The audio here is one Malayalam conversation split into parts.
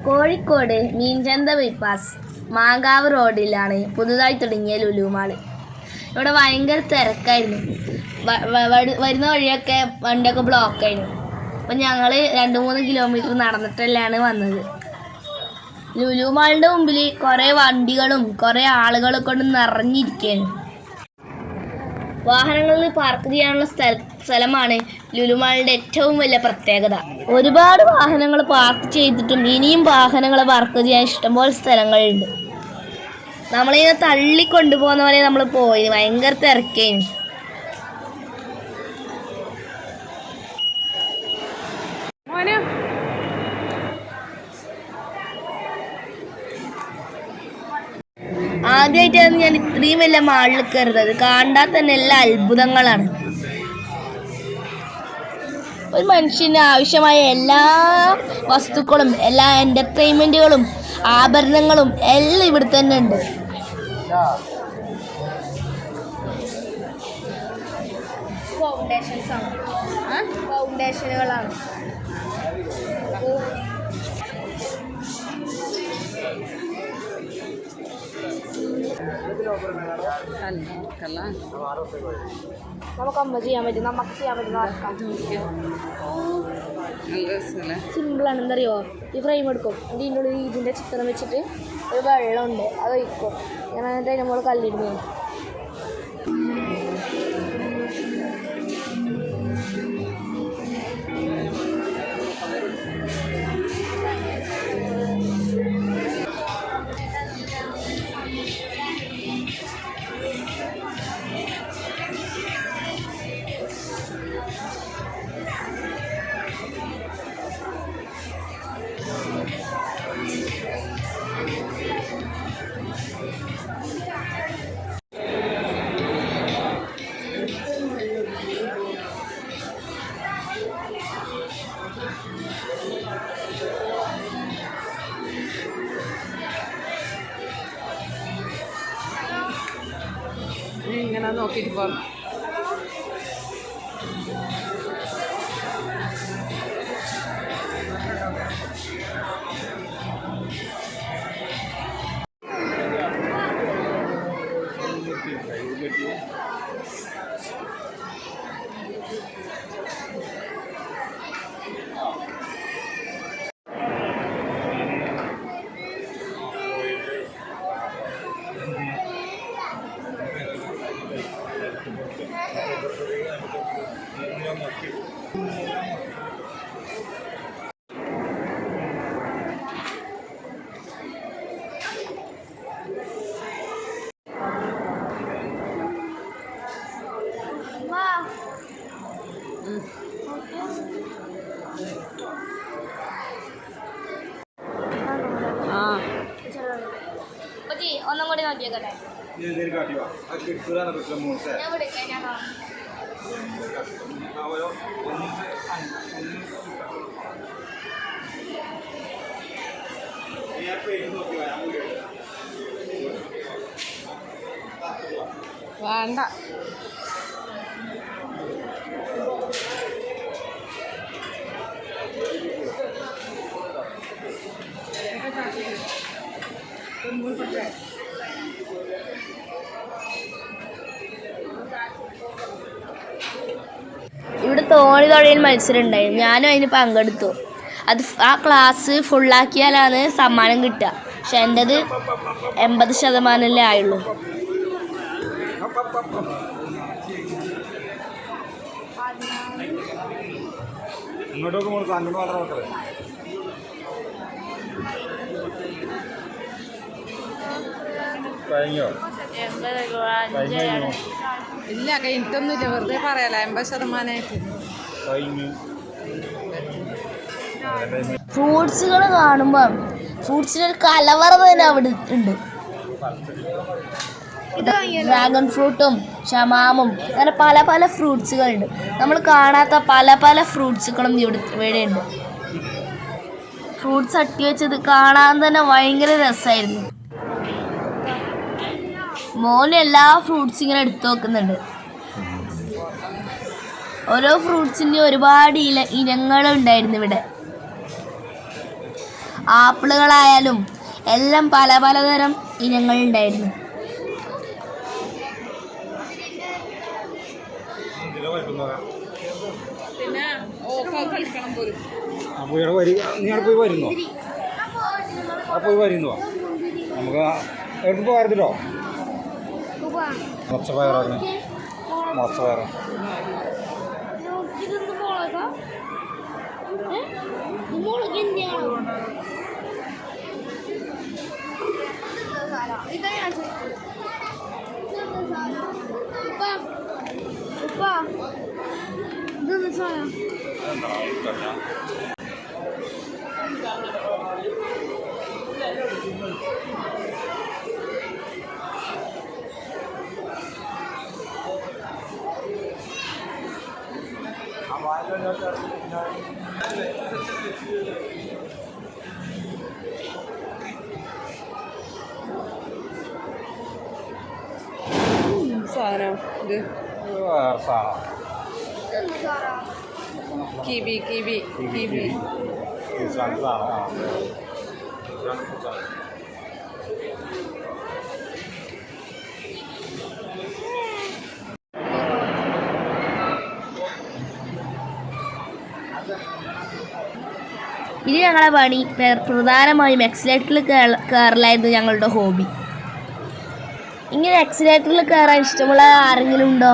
കോഴിക്കോട് മീൻചന്ത ബൈപ്പാസ് മാങ്കാവ് റോഡിലാണ് പുതുതായി തുടങ്ങിയ ലുലു മാള്. ഇവിടെ ഭയങ്കര തിരക്കായിരുന്നു. വരുന്ന വഴിയൊക്കെ വണ്ടിയൊക്കെ ബ്ലോക്കായിരുന്നു. അപ്പം ഞങ്ങൾ 2-3 കിലോമീറ്റർ നടന്നിട്ടല്ലാണ് വന്നത്. ലുലു മാളിൻ്റെ മുമ്പിൽ കുറേ വണ്ടികളും കുറേ ആളുകളെ കൊണ്ട് നിറഞ്ഞിരിക്കുകയാണ്. വാഹനങ്ങളിൽ പാർക്ക് ചെയ്യാനുള്ള സ്ഥലമാണ് ലുലു മാളിൻ്റെ ഏറ്റവും വലിയ പ്രത്യേകത. ഒരുപാട് വാഹനങ്ങൾ പാർക്ക് ചെയ്തിട്ടും ഇനിയും വാഹനങ്ങൾ പാർക്ക് ചെയ്യാൻ ഇഷ്ടംപോലെ സ്ഥലങ്ങളുണ്ട്. നമ്മളിങ്ങനെ തള്ളിക്കൊണ്ടുപോകുന്ന പോലെ നമ്മൾ പോയി. ഭയങ്കര തിരക്കേനു. ആദ്യമായിട്ടാണ് ഞാൻ ഇത്രയും വലിയ മാളിൽ കയറുന്നത്. കാണാൻ തന്നെ എല്ലാ അത്ഭുതങ്ങളാണ്. ഒരു മനുഷ്യന് ആവശ്യമായ എല്ലാ വസ്തുക്കളും എല്ലാ എൻ്റർടൈൻമെൻറ്റുകളും ആഭരണങ്ങളും എല്ലാം ഇവിടെ തന്നെ ഉണ്ട്. ഫൗണ്ടേഷനുകളാണ്. നമുക്ക് അമ്മ ചെയ്യാൻ പറ്റും, നമുക്ക് ചെയ്യാൻ പറ്റുന്ന സിമ്പിളാണ്. എന്തറിയോ, ഈ ഫ്രെയിം എടുക്കും, ഇതിൻ്റെ ഉള്ളിൽ ഇതിൻ്റെ ചിത്രം വെച്ചിട്ട് ഒരു വെള്ളമുണ്ട്, അത് ഒഴിക്കും. ഞാൻ എന്നിട്ട് അതിൻ്റെ മുകളിൽ കല്ലിടുന്നു. ഇങ്ങനെ നോക്കിയിട്ട് പോകും. ഒന്നും കൂടി നോക്കിയേക്കട്ടെ. വേണ്ട, ഇവിടെ തോണി തുഴയിൽ മത്സരം ഉണ്ടായിരുന്നു. ഞാനും അതിന് പങ്കെടുത്തു. ആ ക്ലാസ് ഫുള്ളാക്കിയാലാണ് സമ്മാനം കിട്ടുക. പക്ഷെ എൻ്റെത് 80% ആയുള്ളൂ. ഇല്ല, കഴിഞ്ഞിട്ടൊന്നുമില്ല, വെറുതെ പറയാല. 80%. ഫ്രൂട്ട്സുകൾ കാണുമ്പോൾ ഫ്രൂട്ട്സിനൊരു കലവറ തന്നെ അവിടെ ഉണ്ട്. ഡ്രാഗൺ ഫ്രൂട്ടും ഷമാമും അങ്ങനെ പല പല ഫ്രൂട്ട്സുകളുണ്ട്. നമ്മൾ കാണാത്ത പല പല ഫ്രൂട്ട്സുകളും ഇവിടെ ഉണ്ട്. ഫ്രൂട്ട്സ് അട്ടി വെച്ചത് കാണാൻ തന്നെ ഭയങ്കര രസമായിരുന്നു. മോന് എല്ലാ ഫ്രൂട്ട്സ് ഇങ്ങനെ എടുത്തു നോക്കുന്നുണ്ട്. ഓരോ ഫ്രൂട്ട്സിൻ്റെ ഒരുപാട് ഇനങ്ങളുണ്ടായിരുന്നു ഇവിടെ. ആപ്പിളുകളായാലും എല്ലാം പല പലതരം ഇനങ്ങളുണ്ടായിരുന്നു. പിന്നെ കളിക്കണം പോലും പോയി വരുന്നോ നമുക്ക് എടുത്ത് പോകാറുണ്ടോ മുറച്ചപ്പയറാണ് മുറച്ചപ്പയറ് സാധനം ഇത് സാധനം കിവി ഇനി ഞങ്ങളെ പണി പ്രധാനമായും എക്സിലേറ്ററിൽ കയറലായിരുന്നു ഞങ്ങളുടെ ഹോബി. ഇങ്ങനെ എക്സിലേറ്ററിൽ കയറാൻ ഇഷ്ടമുള്ള ആരെങ്കിലും ഉണ്ടോ?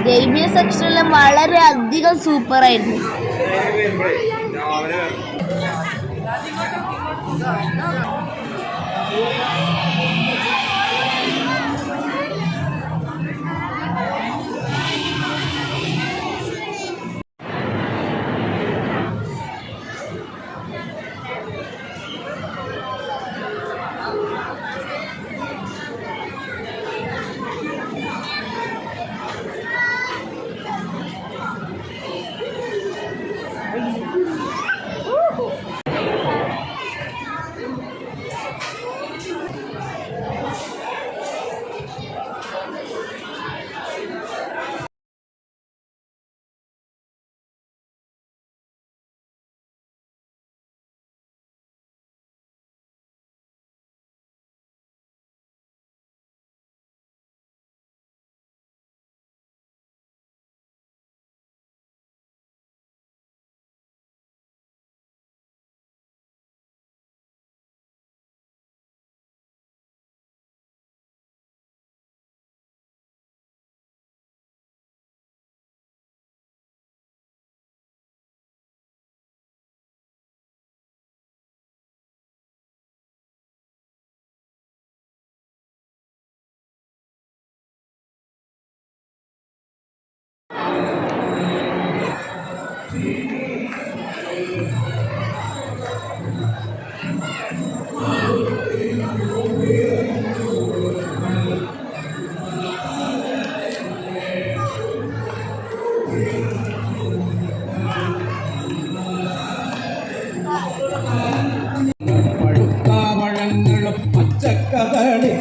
ജൈബിയ സെക്ഷനെല്ലാം വളരെ അധികം സൂപ്പറായിരുന്നു.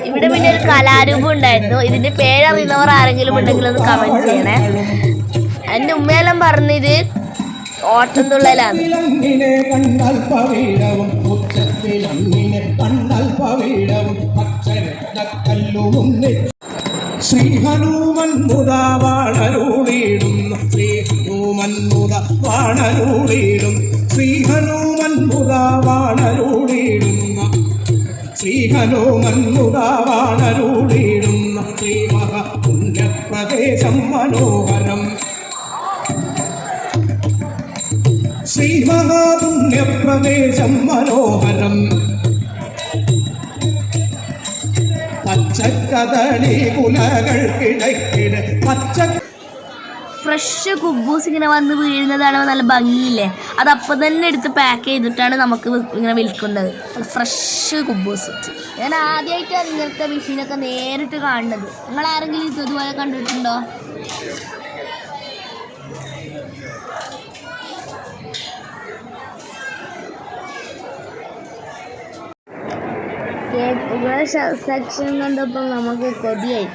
ഇവിടെ പിന്നെ ഒരു കലാരൂപം ഉണ്ടായിരുന്നു. ഇതിന്റെ പേരറിയുന്നവർ ആരെങ്കിലും ഉണ്ടെങ്കിൽ ഒന്ന് കമന്റ് ചെയ്യണേ. എൻ്റെ ഉമ്മയെല്ലാം പറഞ്ഞത് ഓട്ടം തുള്ളലാണ്. ശ്രീ ഹനുമൻ മുതാ വാണരുളിയിടുന്നു ശ്രീ ഹനുമൻ മുതാ വാണരുളിയിടും ശ്രീ ഹനുമൻ മുതാ വാണരുളിയിടുന്ന ശ്രീ ഹനുമൻ മുതാ വാണരുളിയിടുന്ന ശ്രീ മഹാപുണ്യപ്രദേശം മനോഹരം ശ്രീ മഹാപുണ്യപ്രദേശം മനോഹരം പച്ചക്കദളി കുലകൾക്കിടയ്ക്കിടെ ഫ്രഷ് കുബൂസ് ഇങ്ങനെ വന്ന് വീഴുന്നതാണ് നല്ല ഭംഗിയില്ലേ. അതപ്പം തന്നെ എടുത്ത് പാക്ക് ചെയ്തിട്ടാണ് നമുക്ക് ഇങ്ങനെ വിൽക്കുന്നത്. ഫ്രഷ് കുബൂസ്. ഞാൻ ആദ്യമായിട്ടാണ് ഇങ്ങനത്തെ മെഷീനൊക്കെ നേരിട്ട് കാണുന്നത്. നിങ്ങൾ ആരെങ്കിലും ഇതുപോലെ കണ്ടിട്ടുണ്ടോ? സെക്ഷൻ കണ്ടപ്പോൾ നമുക്ക് കൊതിയായി.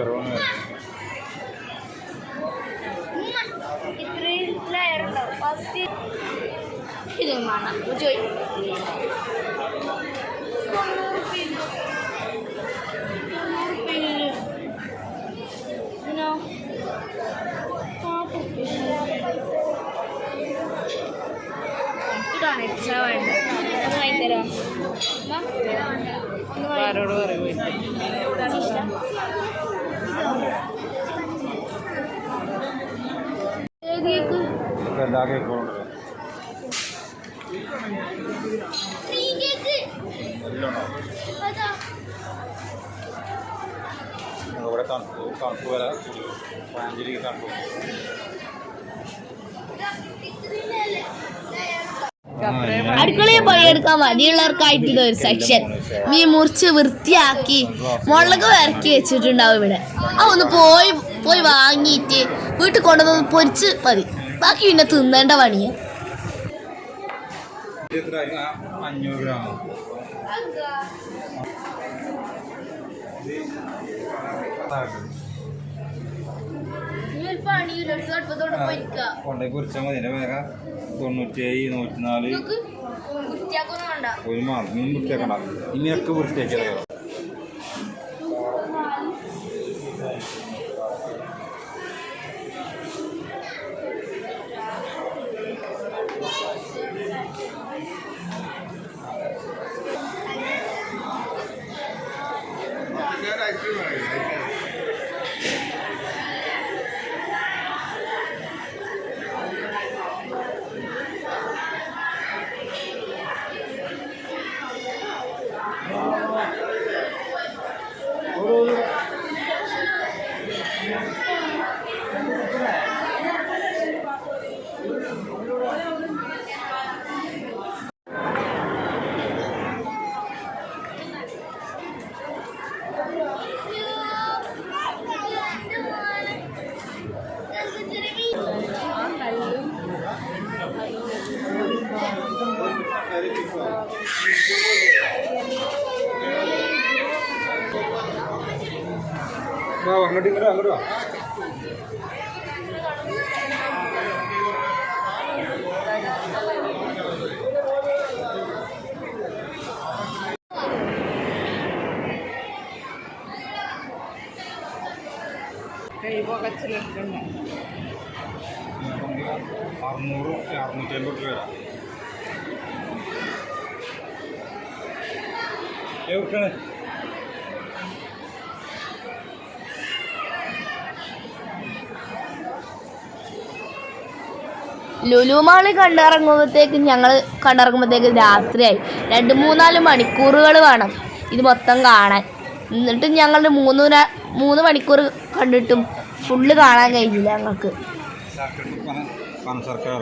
ചെറുപ്പം ഇത്രയും ലെയർ ഉണ്ടാവും ഫസ്റ്റ് ഇതും വേണം ഇതാണ് എക്സ്ട്രാ വേണ്ട ഒന്ന് വാങ്ങിത്തരാം ആരോട് പറയും എല്ലാ കേക്കുകളും ഉണ്ട് ഇവിടെ തണുപ്പ് വില പതിനഞ്ചിലേക്ക് തണുപ്പ് അടുക്കളയിൽ പണിയെടുക്കാൻ മടിയുള്ളവർക്കായിട്ട് ഇതൊരു സെക്ഷൻ മീൻ മുറിച്ച് വൃത്തിയാക്കി മുളക് വരക്കി വെച്ചിട്ടുണ്ടാവും ഇവിടെ ഒന്ന് പോയി പോയി വാങ്ങിയിട്ട് വീട്ടിൽ കൊണ്ടുവന്ന് പൊരിച്ച് മതി ബാക്കി പിന്നെ തിന്നേണ്ട പണിയാ 500 ഗ്രാം കൊണ്ടേ പൊരിച്ചാൽ മതി എൻ്റെ വേഗം 97 104 ഒരു മാസം മീൻ വൃത്തിയാക്കണ്ട ഇനിയൊക്കെ വൃത്തിയാക്കിയത് അങ്ങോട്ട് അങ്ങോട്ടോ കൈ പുകച്ചിലെടുക്കണ്ട 600 650 രൂപ വരാം എവിടെയാണ് ലുലു മാള് കണ്ടിറങ്ങുമ്പോഴത്തേക്ക് രാത്രിയായി 2-3-4 മണിക്കൂറുകൾ വേണം ഇത് മൊത്തം കാണാൻ എന്നിട്ട് ഞങ്ങൾ 3 മണിക്കൂർ കണ്ടിട്ടും ഫുള്ള് കാണാൻ കഴിഞ്ഞില്ല ഞങ്ങൾക്ക് സർക്കാർ